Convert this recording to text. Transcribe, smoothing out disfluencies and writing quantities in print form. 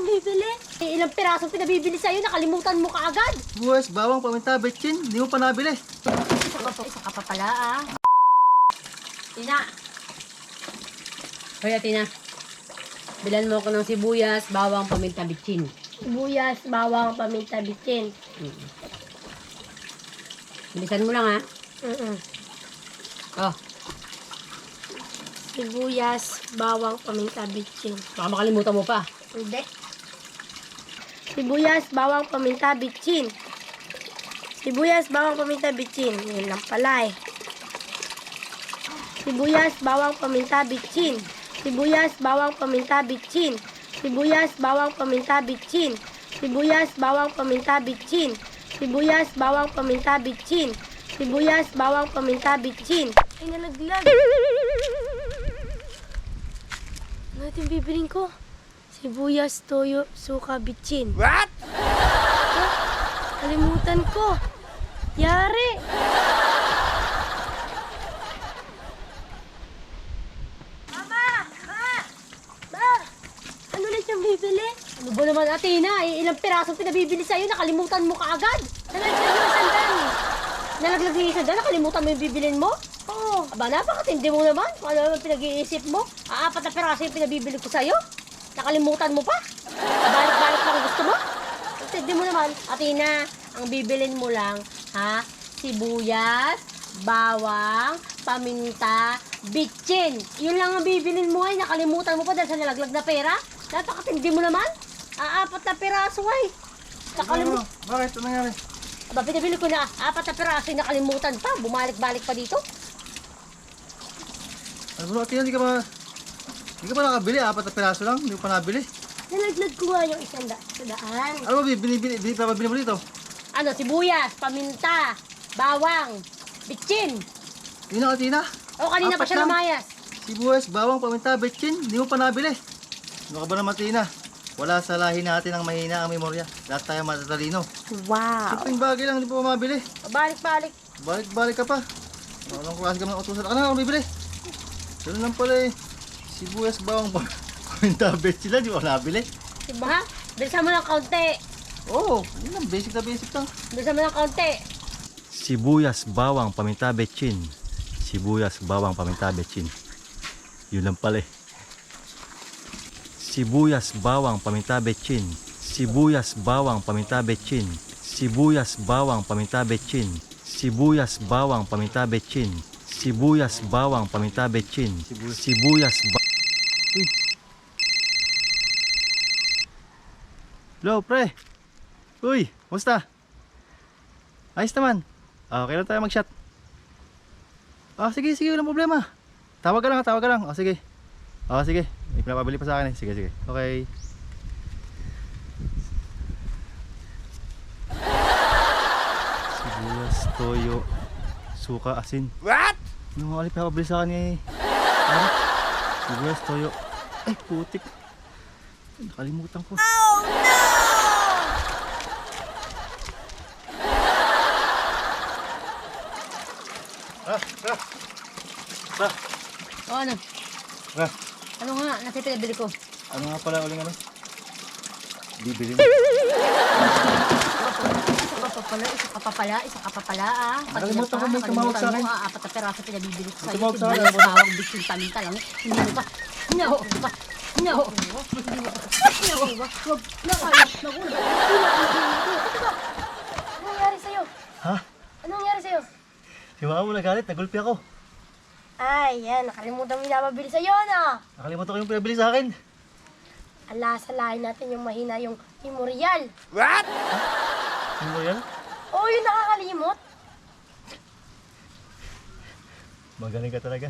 bibili? Ilang pirasong pinabibili sa'yo, nakalimutan mo kaagad. Buwes, bawang, paminta, betchin. Hindi mo pa nabili. Isa ka pa pala, ah. Tina. Hoy, Tina. Bilan mo ako ng sibuyas, bawang, paminta, bitchin. Sibuyas, bawang, paminta, bitchin. Bilisan mo lang, ha? Oh, Sibuyas, bawang, paminta, bitchin. baka makalimutan mo pa. Hindi. Sibuyas, bawang, paminta, bitchin. Sibuyas, bawang, paminta, bitchin. Yun lang pala eh. Sibuyas, bawang, paminta, bitchin. Sibuyas, bawang, paminta, bitchin. Sibuyas, bawang, paminta, bitchin. Sibuyas, bawang, paminta, bitchin. Sibuyas, bawang, paminta, bitchin. Sibuyas, bawang, paminta, bitchin. Ay, nalaglag. Ano ito yung bibiling ko? Sibuyas, toyo, suka, bitchin. What? Kalimutan ko. Yari. Mama! Ma! Ma! Ano ulit yung bibili? Ano ba naman, Athena? Ilang pirasong pinabibili sa'yo, nakalimutan mo kaagad. Nalaglag yung sandan. Nalaglag yung isang daan, nakalimutan mo yung bibilin mo? Oo. Aba, napakatindi mo naman. Kung ano naman pinag-iisip mo? Apat na piraso yung pinabibili ko sa'yo. Nakalimutan mo pa? Balik-balik lang gusto mo? Tindi mo naman, Athena, ang bibilin mo lang, ha? Sibuyas, bawang, paminta, bitchin. Yun lang ang bibilin mo ay nakalimutan mo pa dahil sa nalaglag na pera. Napakatindi mo naman. Apat na piraso ay. Nakalimutan. Bakit? Ano nangyari? Aba, pinabili ko na 4 na piraso yung nakalimutan pa. Bumalik-balik pa dito. Ano bro, Tina, hindi ka pa nakabili. 4 na piraso lang. Hindi mo pa nabili. Nalaglag ko nga yung isang daan. Ano ba, pinabili mo dito? Ano, sibuyas, paminta, bawang, bitchin. Yun na, Tina. O, kanina pa 4 siya lang. lumayas. Sibuyas, bawang, paminta, betchin. Hindi mo pa nabili. Ano ka ba naman, Tina? Wala sa lahi natin ang mahina ang memorya. Lahat tayo matatalino. Wow. Simpleng bagay lang, hindi pa mabili. Balik-balik. Balik-balik ka pa. Anong klase ka ng utusan? Ano bibili? Ganun lang pala eh. Sibuyas, bawang, paminta, betchin lang. Di mo nabili. Diba? Bilisan mo ng kaunti. Oo, yun lang. Basic na basic lang. Bilisan mo ng kaunti. Sibuyas, bawang, paminta, betchin. Sibuyas, bawang, paminta, betchin. Yun lang pala eh. Sibuyas, bawang, paminta, betchin. Sibuyas, bawang, paminta, betchin. Sibuyas, bawang, paminta, betchin. Sibuyas, bawang, paminta, betchin. Sibuyas, bawang, paminta, betchin. Sibuyas, Uy. Hello, pre. Uy, musta? Ayos naman. Kailan tayo mag-shot? Sige, walang problema. Tawag ka lang. Sige. Sige. May pinapabili pa sa akin eh. Sige. Okay. Sibuyas, toyo, suka, asin. What? Yung mga pinapabili sa akin eh. Sibuyas, toyo. Ay, putik. Nakalimutan ko. Oh no! O, ano? Ano nga? Nasa pinabili ko. Ano nga pala uling ano? Bibili mo. Isa ka pa pala, ah. Nakalimutan ko, may tumawag sa akin. 4 na piraso pinabibili ko sa'yo. Tumawag sa akin. Sibuyas, bawang, bitchin, paminta lang. Hindi mo pa. No. Anong nangyari sa'yo? Ha? Anong nangyari sa'yo? Si mama mo nagalit, nagulpi ako. Ay, yan. Nakalimutan mo yung napabili sa'yo, no? Nakalimutan ko yung pinabili sa akin. Ala, salahin natin yung mahina yung memorial. Ano mo yan? Oo, yung nakakalimot. Magaling ka talaga.